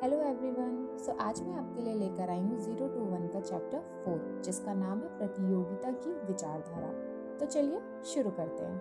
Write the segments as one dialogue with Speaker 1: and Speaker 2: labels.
Speaker 1: Hello everyone. आज मैं आपके लिए लेकर आई हूँ 0 to 1 का चैप्टर 4 जिसका नाम है प्रतियोगिता की विचारधारा। तो चलिए शुरू करते हैं।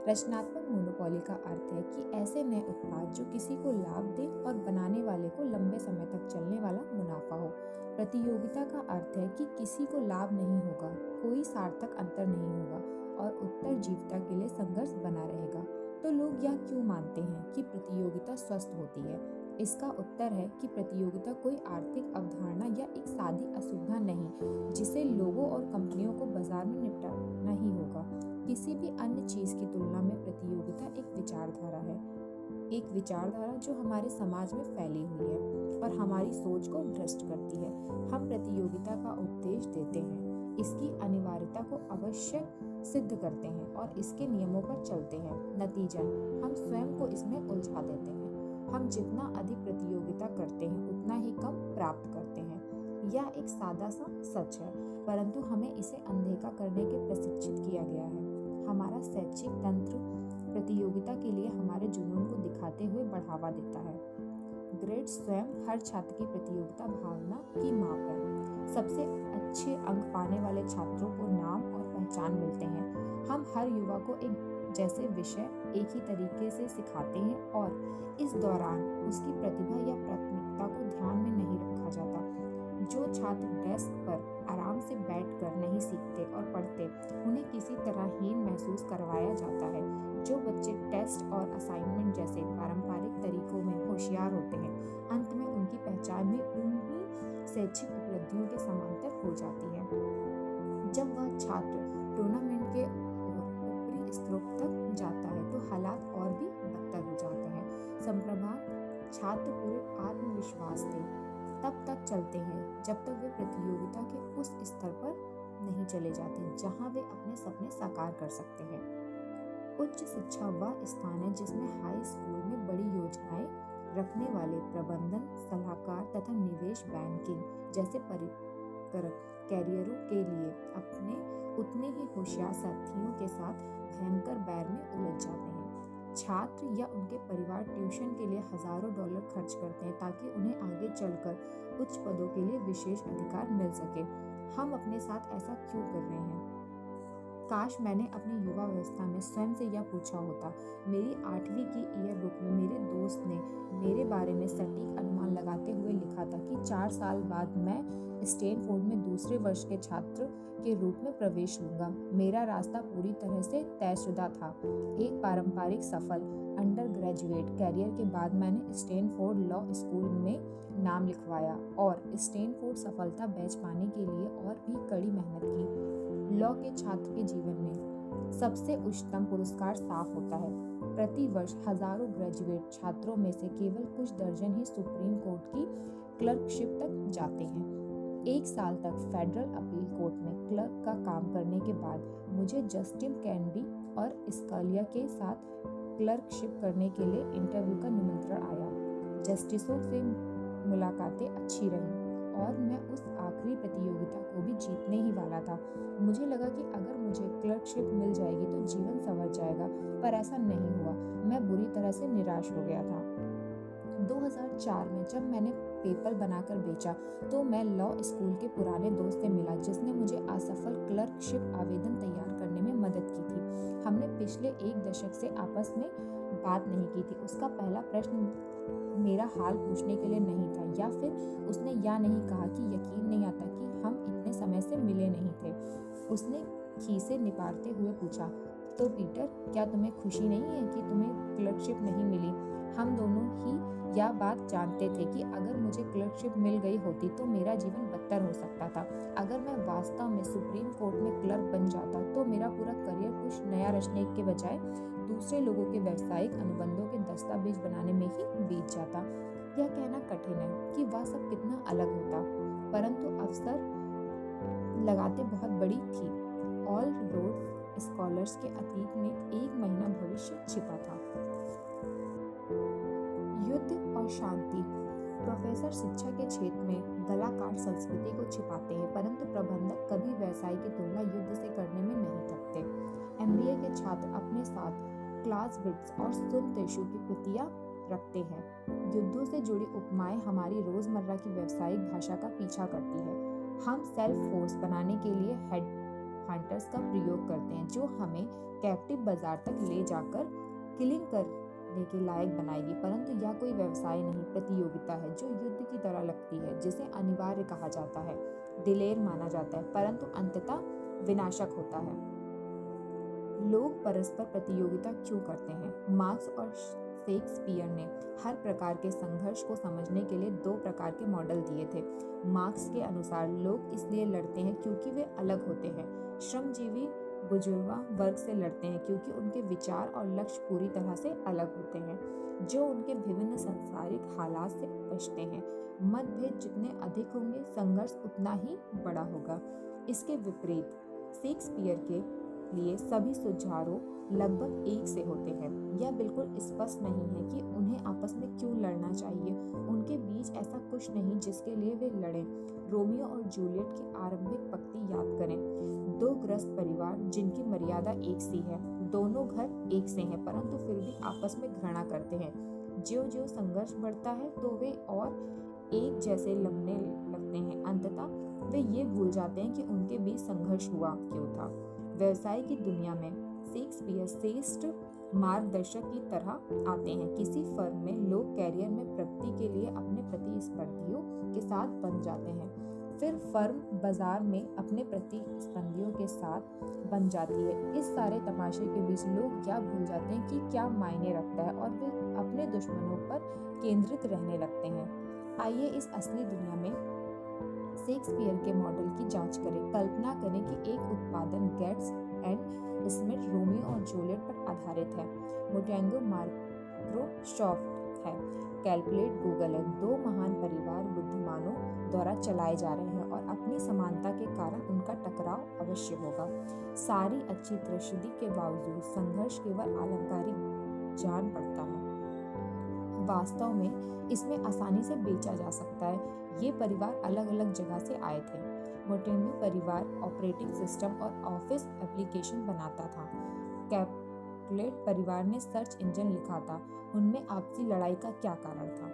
Speaker 1: रचनात्मक मोनोपोली का अर्थ है कि ऐसे नए उत्पाद जो किसी को लाभ दे और बनाने वाले को लंबे समय तक चलने वाला मुनाफा हो। प्रतियोगिता का अर्थ है कि किसी को लाभ नहीं होगा, कोई सार्थक अंतर नहीं होगा और उत्तरजीविता के लिए संघर्ष बना रहेगा। तो लोग यह क्यों मानते हैं कि प्रतियोगिता स्वस्थ होती है? इसका उत्तर है कि प्रतियोगिता कोई आर्थिक अवधारणा या एक सादी असुविधा नहीं जिसे लोगों और कंपनियों को बाजार में निपटाना ही होगा। किसी भी अन्य चीज की तुलना में प्रतियोगिता एक विचारधारा है, एक विचारधारा जो हमारे समाज में फैली हुई है और हमारी सोच को भ्रष्ट करती है। हम प्रतियोगिता का उपदेश देते हैं, इसकी अनिवार्यता को अवश्य सिद्ध करते हैं और इसके नियमों पर चलते हैं। नतीजन हम स्वयं को इसमें उलझा देते हैं। हम जितना अधिक प्रतियोगिता करते हैं उतना ही कम प्राप्त करते हैं। यह एक सादा सा सच है, परंतु हमें इसे अनदेखा करने के प्रशिक्षित किया गया है। हमारा शैक्षिक तंत्र प्रतियोगिता के लिए हमारे जुनून को दिखाते हुए बढ़ावा देता है। ग्रेड्स स्वयं हर छात्र की प्रतियोगिता भावना की माप है। सबसे अच्छे अंक पाने वाले छात्रों को नाम और पहचान मिलते हैं। हम हर युवा को एक जैसे विषय एक ही तरीके से सिखाते हैं और इस दौरान उसकी प्रतिभा या प्राथमिकता को ध्यान में नहीं रखा जाता। जो छात्र डेस्क पर आराम से बैठकर नहीं सीखते और पढ़ते, उन्हें किसी तरह हीन महसूस करवाया जाता है। जो बच्चे टेस्ट और असाइनमेंट जैसे पारंपरिक तरीकों में होशियार होते हैं, अंत में उनकी पहचान भी उन्हीं शैक्षिक उपलब्धियों के समांतर हो जाती है। जब वह छात्र टूर्नामेंट के ऊपरी स्तरों तक जाता है तो हालात और भी बदतर हो जाते हैं। संप्रभात छात्र पूरे आत्मविश्वास से तब तक चलते हैं जब तक वे प्रतियोगिता के उस स्तर पर नहीं चले जाते जहां वे अपने सपने साकार कर सकते हैं। उच्च शिक्षा वह स्थान है जिसमें हाई स्कूल में बड़ी योजनाएं रखने वाले प्रबंधन सलाहकार तथा निवेश बैंकिंग जैसे कैरियरों के लिए अपने उतने ही होशियार साथियों के साथ भयंकर बैर में उलझ जाते हैं। छात्र या उनके परिवार ट्यूशन के लिए हजारों डॉलर खर्च करते हैं ताकि उन्हें आगे चलकर उच्च पदों के लिए विशेष अधिकार मिल सके। हम अपने साथ ऐसा क्यों कर रहे हैं? काश मैंने अपनी युवा अवस्था में स्वयं से यह पूछा होता। मेरी 8वीं की ईयर बुक में मेरे दोस्त ने मेरे बारे में सटीक अनुमान लगाते हुए लिखा था कि 4 साल बाद मैं स्टैनफोर्ड में दूसरे वर्ष के छात्र के रूप में प्रवेश लूंगा। मेरा रास्ता पूरी तरह से तयशुदा था। एक पारंपरिक सफल अंडर ग्रेजुएट कैरियर के बाद मैंने स्टैनफोर्ड लॉ स्कूल में नाम लिखवाया और स्टैनफोर्ड सफलता बैच पाने के लिए और भी कड़ी मेहनत की। लॉ के छात्र के जीवन में सबसे उच्चतम पुरस्कार साफ होता है। प्रति वर्ष हजारों ग्रेजुएट छात्रों में से केवल कुछ दर्जन ही सुप्रीम कोर्ट की क्लर्कशिप तक जाते हैं। 1 साल तक फेडरल अपील कोर्ट में क्लर्क का काम करने के बाद मुझे जस्टिन कैनेडी और स्कलिया के साथ क्लर्कशिप करने के लिए इंटरव्यू का निमंत्रण आया। जस्टिसों से मुलाकातें अच्छी रहीं और मैं उस आखिरी प्रतियोगिता को भी जीतने ही वाला था। मुझे लगा कि अगर मुझे क्लर्कशिप मिल जाएगी तो जीवन संवर जाएगा, पर ऐसा नहीं हुआ। मैं बुरी तरह से निराश हो गया था। 2004 में जब मैंने पेपर बनाकर बेचा तो मैं लॉ स्कूल के पुराने दोस्त से मिला जिसने मुझे असफल क्लर्कशिप आवेदन तैयार करने में मदद की थी। हमने पिछले 1 दशक से आपस में बात नहीं की थी। उसका पहला प्रश्न मेरा हाल पूछने के लिए नहीं था या फिर उसने यह नहीं कहा कि यकीन नहीं आता कि हम इतने समय से मिले नहीं थे। उसने खीसे निपारते हुए पूछा, तो पीटर, क्या तुम्हें खुशी नहीं है कि तुम्हें क्लर्कशिप नहीं मिली? हम दोनों ही यह बात जानते थे कि अगर मुझे क्लर्कशिप मिल गई होती तो मेरा जीवन बदतर हो सकता था। अगर मैं वास्तव में सुप्रीम कोर्ट में क्लर्क बन जाता तो मेरा पूरा करियर कुछ नया रचने के बजाय दूसरे लोगों के व्यावसायिक अनुबंधों के दस्तावेज बनाने में ही बीत जाता। यह कहना कठिन है कि वह सब कितना अलग होता, परंतु अवसर लगाते बहुत बड़ी थी। ऑल रोड स्कॉलर्स के अतीत में 1 महीना भविष्य छिपा था। युद्ध और शांति। प्रोफेसर शिक्षा के क्षेत्र में गलाकाट संस्कृति को छिपाते हैं, परंतु प्रबंधक कभी व्यवसाय की तुलना युद्ध से करने में नहीं थकते। MBA के छात्र अपने साथ क्लासविट्स और सुन त्शु की प्रतियां रखते हैं। युद्धों से जुड़ी उपमाएं हमारी रोजमर्रा की व्यावसायिक भाषा का पीछा करती है। हम सेल्फ फोर्स बनाने के लिए हेड हंटर्स का प्रयोग करते हैं, जो हमें कैप्टिव बाजार तक ले जाकर किलिंग करने के लायक बनाएगी। परंतु यह कोई व्यवसाय नहीं, प्रतियोगिता है जो युद्ध की तरह लगती है, जिसे अनिवार्य कहा जाता है, दिलेर माना जाता है, परंतु अंततः विनाशक होता है। लोग परस्पर प्रतियोगिता क्यों करते हैं? मार्क्स और शेक्सपियर ने हर प्रकार के संघर्ष को समझने के लिए 2 प्रकार के मॉडल दिए थे। मार्क्स के अनुसार लोग इसलिए लड़ते हैं क्योंकि वे अलग होते हैं। श्रमजीवी बुजुर्गा वर्ग से लड़ते हैं क्योंकि उनके विचार और लक्ष्य पूरी तरह से अलग होते हैं, जो उनके विभिन्न सांसारिक हालात से उपजते हैं। मतभेद जितने अधिक होंगे, संघर्ष उतना ही बड़ा होगा। इसके विपरीत शेक्सपियर के लिए सभी सुझाव लगभग एक से होते हैं। यह बिल्कुल स्पष्ट नहीं है कि उन्हें आपस में क्यों लड़ना चाहिए। उनके बीच ऐसा कुछ नहीं जिसके लिए वे लड़ें। रोमियो और जूलियट की आरंभिक पंक्ति याद करें। 2 ग्रस्त परिवार जिनकी मर्यादा एक सी है, दोनों घर एक से हैं, परंतु फिर भी आपस में घृणा करते हैं। ज्यों-ज्यों संघर्ष बढ़ता है तो वे और एक जैसे लगने लगते हैं। अंततः वे ये भूल जाते हैं कि उनके बीच संघर्ष हुआ क्यों था। व्यवसाय की दुनिया में शेक्सपियर श्रेष्ठ मार्गदर्शक की तरह आते हैं। किसी फर्म में लोग कैरियर में प्रगति के लिए अपने प्रतिस्पर्धियों के साथ बन जाते हैं। फिर फर्म बाजार में अपने प्रतिस्पर्धियों के साथ बन जाती है। इस सारे तमाशे के बीच लोग क्या भूल जाते हैं कि क्या मायने रखता है, और वे अपने दुश्मनों पर केंद्रित रहने लगते हैं। आइए इस असली दुनिया में शेक्सपियर के मॉडल की जांच करें। कल्पना करें कि एक उत्पादन गेट्स एंड स्मिथ रोमियो और जूलियट पर आधारित है। मोटेंगो माइक्रोसॉफ्ट है। कैलकुलेट गूगल है। 2 महान परिवार बुद्धिमानों द्वारा चलाए जा रहे हैं और अपनी समानता के कारण उनका टकराव अवश्य होगा। सारी अच्छी दृष्टि के बावजूद संघर्ष केवल आलंकारिक जान पड़ता है। वास्तव में इसमें आसानी से बेचा जा सकता है। ये परिवार अलग अलग जगह से आए थे। मोटेंगो परिवार ऑपरेटिंग सिस्टम और ऑफिस एप्लीकेशन बनाता था। कैलकुलेट परिवार ने सर्च इंजन लिखा था। उनमें आपसी लड़ाई का क्या कारण था?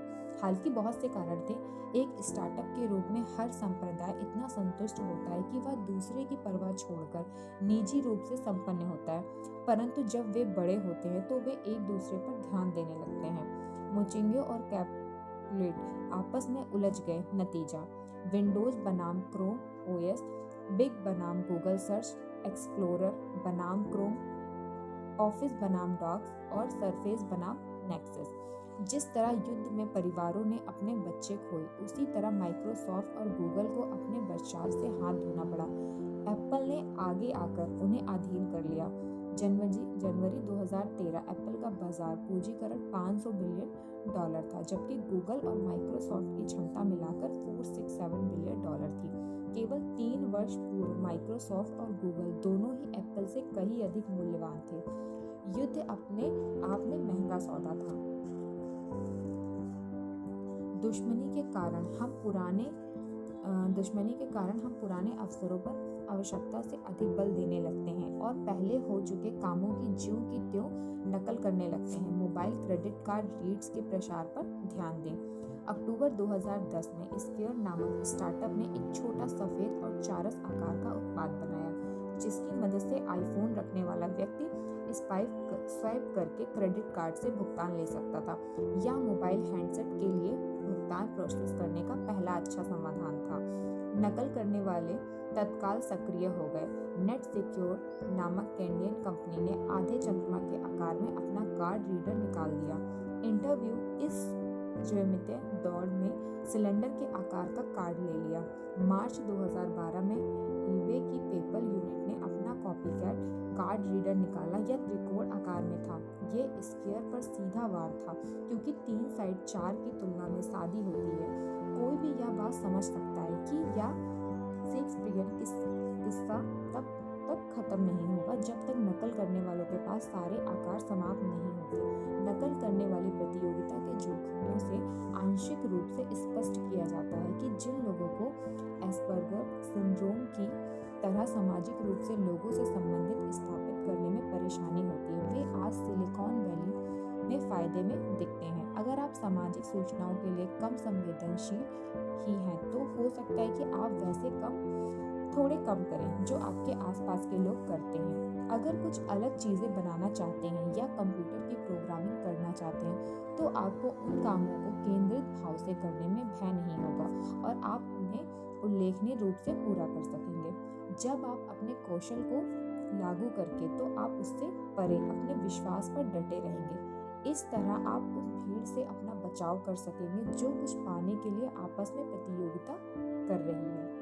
Speaker 1: हालांकि बहुत से कारण थे। एक स्टार्टअप के रूप में हर संप्रदाय इतना संतुष्ट होता है कि वह दूसरे की परवाह छोड़कर निजी रूप से संपन्न होता है, परंतु जब वे बड़े होते हैं तो वे एक दूसरे पर ध्यान देने लगते हैं। मोटेंगो और कैलकुलेट आपस में उलझ गए। नतीजा, विंडोज बनाम क्रोम ओएस, बिग बनाम गूगल सर्च एक्सप्लोरर बनाम क्रोम, ऑफिस बनाम डॉक्स और सरफेस बनाम नेक्सस। जिस तरह युद्ध में परिवारों ने अपने बच्चे खोए, उसी तरह माइक्रोसॉफ्ट और गूगल को अपने बचाव से हाथ धोना पड़ा। एप्पल ने आगे आकर उन्हें अधीन कर लिया। जनवरी 2013 एप्पल का बाजार पूंजीकरण $500 बिलियन था, जबकि गूगल और माइक्रोसॉफ्ट की क्षमता मिलाकर $467 बिलियन थी। केवल 3 वर्ष पूर्व माइक्रोसॉफ्ट और गूगल दोनों ही एप्पल से कहीं अधिक मूल्यवान थे। युद्ध अपने आप में महंगा सौदा था। दुश्मनी के कारण हम पुराने अवसरों पर आवश्यकता से अधिक बल देने लगते हैं और पहले हो चुके कामों की ज्यों की त्यों नकल करने लगते हैं। मोबाइल क्रेडिट कार्ड रीड्स के प्रसार पर ध्यान दें। अक्टूबर 2010 में स्क्वायर नामक स्टार्टअप ने एक छोटा सफेद और चौरस आकार का उत्पाद बनाया, जिसकी मदद से आईफोन रखने वाला व्यक्ति स्वाइप करके क्रेडिट कार्ड से भुगतान ले सकता था। यह मोबाइल हैंडसेट के लिए भुगतान प्रोसेस करने का पहला अच्छा समाधान था। नकल करने वाले तत्काल सक्रिय हो गए। नेट सिक्योर नामक कैनेडियन कंपनी ने आधे चंद्रमा के आकार में अपना कार्ड रीडर निकाल दिया। इंटरव्यू इस ज्यामितीय दौड़ में सिलेंडर के आकार का कार्ड ले लिया। मार्च 2012 में ईबे की पेपल यूनिट ने अपना कॉपीकैट कार्ड रीडर निकाला। यह त्रिकोण आकार में था। ये स्क्वायर पर सीधा वार था, क्योंकि 3 साइड 4 की तुलना में सादी होती है। कोई भी यह बात समझ सकता है कि यह शेक्सपियर किस्सा तब तक खत्म नहीं होगा जब तक नकल करने वालों के पास सारे आकार समाप्त नहीं होते। नकल करने वाली प्रतियोगिता के जोखिमों से आंशिक रूप से स्पष्ट किया जाता है कि जिन लोगों को एस्पर्गर सिंड्रोम की तरह सामाजिक रूप से लोगों से संबंधित स्थापित करने में परेशानी होती है, वे आज सिलिकॉन वैली में फायदे में दिखते हैं। अगर आप सामाजिक सूचनाओं के लिए कम संवेदनशील ही हैं तो हो सकता है कि आप वैसे थोड़े कम करें जो आपके आसपास के लोग करते हैं। अगर कुछ अलग चीज़ें बनाना चाहते हैं या कंप्यूटर की प्रोग्रामिंग करना चाहते हैं तो आपको उन कामों को केंद्रित भाव से करने में भय नहीं होगा और आप उन्हें उल्लेखनीय रूप से पूरा कर सकेंगे। जब आप अपने कौशल को लागू करके तो आप उससे परे अपने विश्वास पर डटे रहेंगे। इस तरह आप उस भीड़ से अपना बचाव कर सकेंगे जो कुछ पाने के लिए आपस में प्रतियोगिता कर रही है।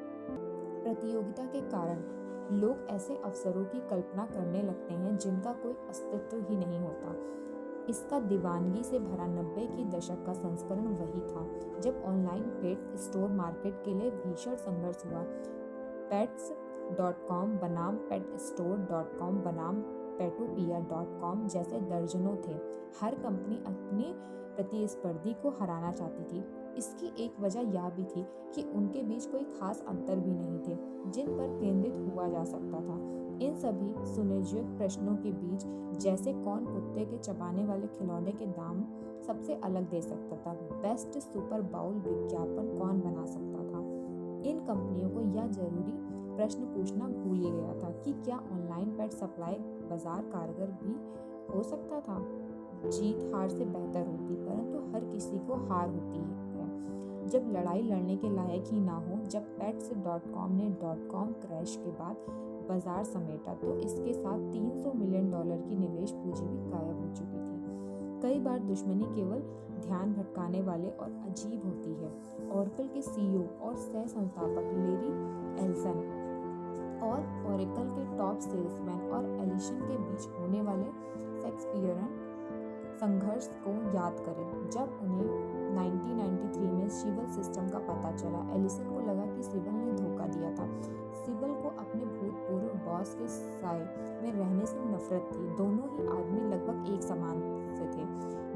Speaker 1: प्रतियोगिता के कारण लोग ऐसे अवसरों की कल्पना करने लगते हैं जिनका कोई अस्तित्व ही नहीं होता। इसका दीवानगी से भरा 90 की दशक का संस्करण वही था जब ऑनलाइन पेट स्टोर मार्केट के लिए भीषण संघर्ष हुआ। pets.com बनाम petstore.com बनाम petopia.com जैसे दर्जनों थे। हर कंपनी अपने प्रतिस्पर्धी को हराना चाहती थी। इसकी एक वजह यह भी थी कि उनके बीच कोई खास अंतर भी नहीं थे जिन पर केंद्रित हुआ जा सकता था। इन सभी सुनियोजित प्रश्नों के बीच, जैसे कौन कुत्ते के चबाने वाले खिलौने के दाम सबसे अलग दे सकता था, बेस्ट सुपर बाउल विज्ञापन कौन बना सकता था, इन कंपनियों को यह जरूरी प्रश्न पूछना भूल ही गया था कि क्या ऑनलाइन पेट सप्लाई बाजार कारगर भी हो सकता था। जीत हार से बेहतर होती, परंतु हर किसी को हार होती है जब लड़ाई लड़ने के लायक ही ना हो। जब pets.com ने .com क्रैश के बाद बाजार समेटा तो इसके साथ $300 मिलियन की निवेश पूंजी भी गायब हो चुकी थी। कई बार दुश्मनी केवल ध्यान भटकाने वाले और अजीब होती है। ऑरेकल के सीईओ और सह संस्थापक लेरी एल्सन और ऑरेकल के टॉप सेल्समैन और एलिसन के बीच होने वाले शेक्सपियरन संघर्ष को याद करें। जब उन्हें 1993 में सिबल सिस्टम का पता चला, एलिसन को लगा कि सिबल ने धोखा दिया था। सिबल को अपने भूतपूर्व बॉस के साए में रहने से नफरत थी। दोनों ही आदमी लगभग एक समान से थे।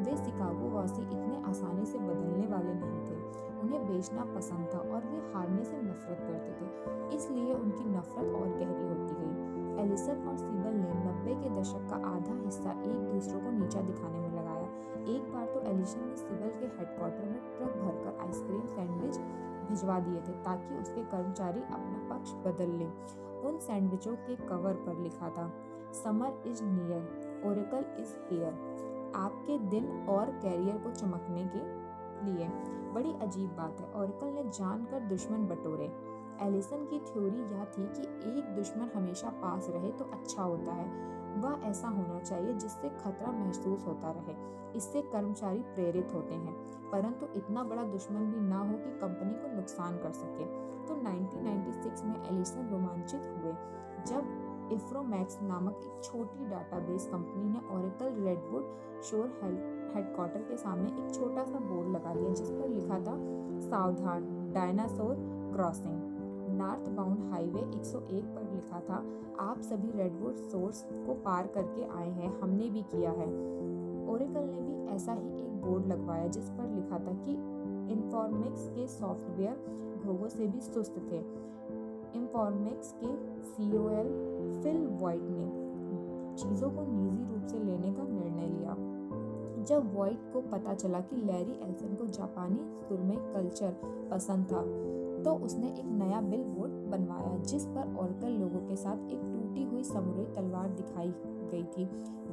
Speaker 1: वे शिकागो वासी इतने आसानी से बदलने वाले नहीं थे। उन्हें बेचना पसंद था और वे हारने से नफरत करते थे, इसलिए उनकी नफरत और गहरी होती गई। एलिसन और सिबल ने 90 के दशक का आधा हिस्सा एक दूसरे को नीचा दिखाने में लगाया। एक बार तो एलिसन ने सिबल के हेडक्वार्टर में ट्रक भरकर आइसक्रीम सैंडविच भिजवा दिए थे ताकि उसके कर्मचारी अपना पक्ष बदल लें। उन सैंडविचों के कवर पर लिखा था, summer is near, Oracle is here, आपके दिन और कैरियर को चमकने के लिए। बड़ी अजीब बात है, ओरेकल ने जानकर दुश्मन बटोरे। एलिसन की थ्योरी यह थी कि एक दुश्मन हमेशा पास रहे तो अच्छा होता है। वह ऐसा होना चाहिए जिससे खतरा महसूस होता रहे। इससे कर्मचारी प्रेरित होते हैं, परंतु इतना बड़ा दुश्मन भी ना हो कि कंपनी को नुकसान कर सके। तो 1996 में एलिसन रोमांचित हुए जब इफ्रोमैक्स नामक एक छोटी डाटाबेस कंपनी ने ओरेकल रेडवुड शोर हेडक्वार्टर के सामने एक छोटा सा बोर्ड लगा दिया जिस पर लिखा था, सावधान, dinosaur crossing. North bound highway 101 पर लिखा था, आप सभी रेडवुड सोर्स को पार करके आए हैं, हमने भी किया है। ओरेकल ने भी ऐसा ही एक बोर्ड लगवाया जिस पर लिखा था कि इन्फॉर्मेक्स के सॉफ्टवेयर घोगों से भी सुस्त थे। इन्फॉर्मेक्स के सीईओ फिल वॉइट ने चीज़ों को निजी रूप से लेने का निर्णय लिया। जब वॉइट को पता चला कि लैरी एल्सन को जापानी सुरमई कल्चर पसंद था तो उसने एक नया बिल बोर्ड बनवाया जिस पर ओरेकल लोगों के साथ एक टूटी हुई समुराई तलवार दिखाई गई थी।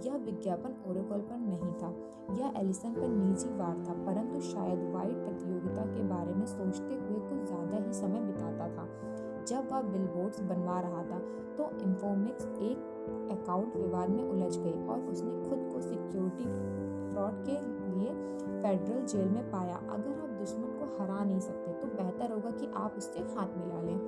Speaker 1: यह विज्ञापन ओरेकल पर नहीं था, यह एलिसन पर निजी वार था, परंतु शायद वाइट प्रतियोगिता के बारे में सोचते हुए कुछ ज्यादा ही समय बिताता था। जब वह बिलबोर्ड्स बनवा रहा था तो इन्फोमिक्स एक अकाउंट विवाद में उलझ गई और उसने खुद को सिक्योरिटी फ्रॉड के लिए फेडरल जेल में पाया। अगर आप दुश्मन को हरा नहीं सकते तो बेहतर होगा कि आप उससे हाथ मिला लें।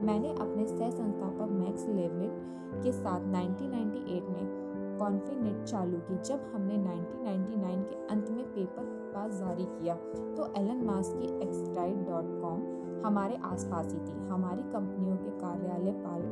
Speaker 1: मैंने अपने सह संस्थापक मैक्स लेवलिन के साथ 1998 में कॉन्फिनेट चालू की। जब हमने 1999 के अंत में पेपर पास जारी किया तो एलन मास्क की Extite.com हमारे आसपास ही थी। हमारी कंपनियों के कार्यालय पाल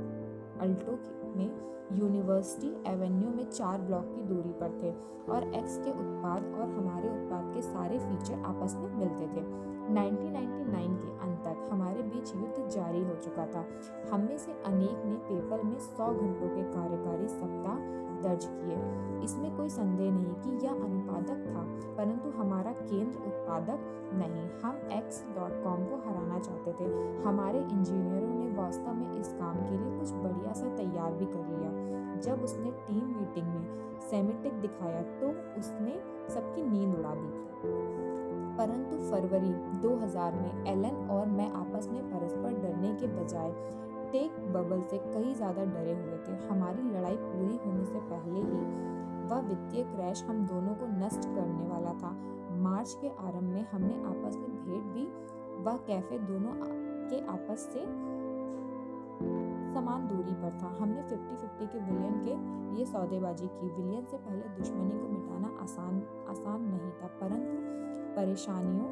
Speaker 1: अल्टो में यूनिवर्सिटी एवेन्यू में 4 ब्लॉक की दूरी पर थे और एक्स के उत्पाद और हमारे उत्पाद के सारे फीचर आपस में मिलते थे। 1999 के अंत तक हमारे बीच युद्ध जारी हो चुका था। हम में से अनेक ने पेपल में 100 घंटों के कार्यकारी सप्ताह दर्ज किए। इसमें कोई संदेह नहीं कि यह अनुत्पादक था, परंतु हमारा केंद्र उत्पादक नहीं। हम X.com को हराना चाहते थे। हमारे इंजीनियरों ने वास्तव में इस काम के लिए कुछ बढ़िया सा तैयार भी कर लिया। जब उसने टीम मीटिंग में सेमेटिक दिखाया तो उसने सबकी नींद उड़ा दी थी। परंतु फरवरी 2000 में एलन और मैं आपस में परस्पर डरने के बजाय टेक बबल से कहीं ज़्यादा डरे हुए थे। हमारी लड़ाई पूरी होने से पहले ही वह वित्तीय क्रैश हम दोनों को नष्ट करने वाला था। मार्च के आरंभ में हमने आपस में भेंट भी। वह कैफे दोनों के आपस से समान दूरी पर था। हमने 50-50 के विलियन के लिए सौदेबाजी की। विलियन से पहले दुश्मनी को मिटाना आसान नहीं था, परंतु परेशानियों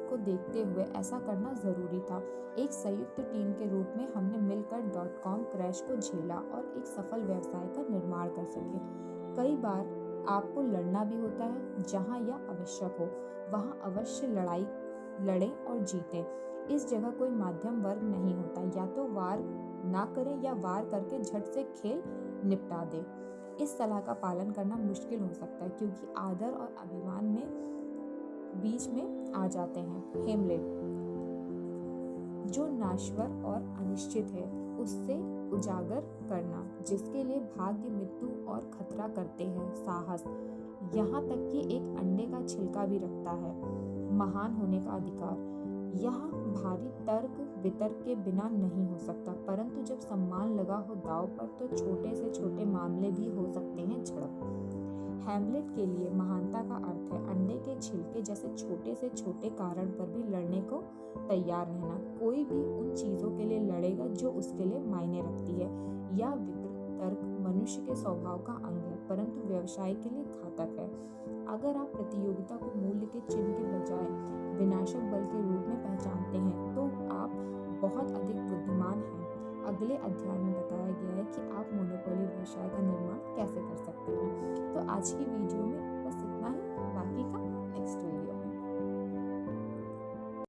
Speaker 1: को देखते हुए ऐसा करना जरूरी था। एक संयुक्त टीम के रूप में हमने मिलकर .com क्रैश को झेला और एक सफल व्यवसाय का निर्माण कर सके। कई बार आपको लड़ना भी होता है। जहां यह आवश्यक हो वहां अवश्य लड़ें और जीतें। इस जगह कोई मध्यम वर्ग नहीं होता। या तो वार ना करें या वार करके झट से खेल निपटा दें। इस सलाह का पालन करना मुश्किल हो सकता है क्योंकि आदर और अभिमान में बीच में आ जाते हैं। हेमलेट, जो नाश्वर और अनिश्चित है, उससे उजागर करना, जिसके लिए भाग्य, मृत्यु और खतरा करते हैं, साहस, यहाँ तक कि एक अंडे का छिलका भी रखता है, महान होने का अधिकार। यह भारी तर्क वितर्क के बिना नहीं हो सकता, परंतु जब सम्मान लगा हो दांव पर तो छोटे से छोटे मामले भी हो सकते हैं झड़प। हैमलेट के लिए महानता का अर्थ है अंडे के छिलके जैसे छोटे से छोटे कारण पर भी लड़ने को तैयार रहना। कोई भी उन चीजों के लिए लड़ेगा जो उसके लिए मायने रखती है। यह विकृत तर्क मनुष्य के स्वभाव का अंग है, परंतु व्यवसाय के लिए घातक है। अगर आप प्रतियोगिता को मूल्य के चिन्ह के बजाय विनाशक बल के रूप में पहचानते हैं तो आप बहुत अधिक बुद्धिमान हैं। अगले अध्याय में बताया गया है कि आप मोनोपोली व्यवसाय का निर्माण कैसे कर सकते हैं। तो आज की वीडियो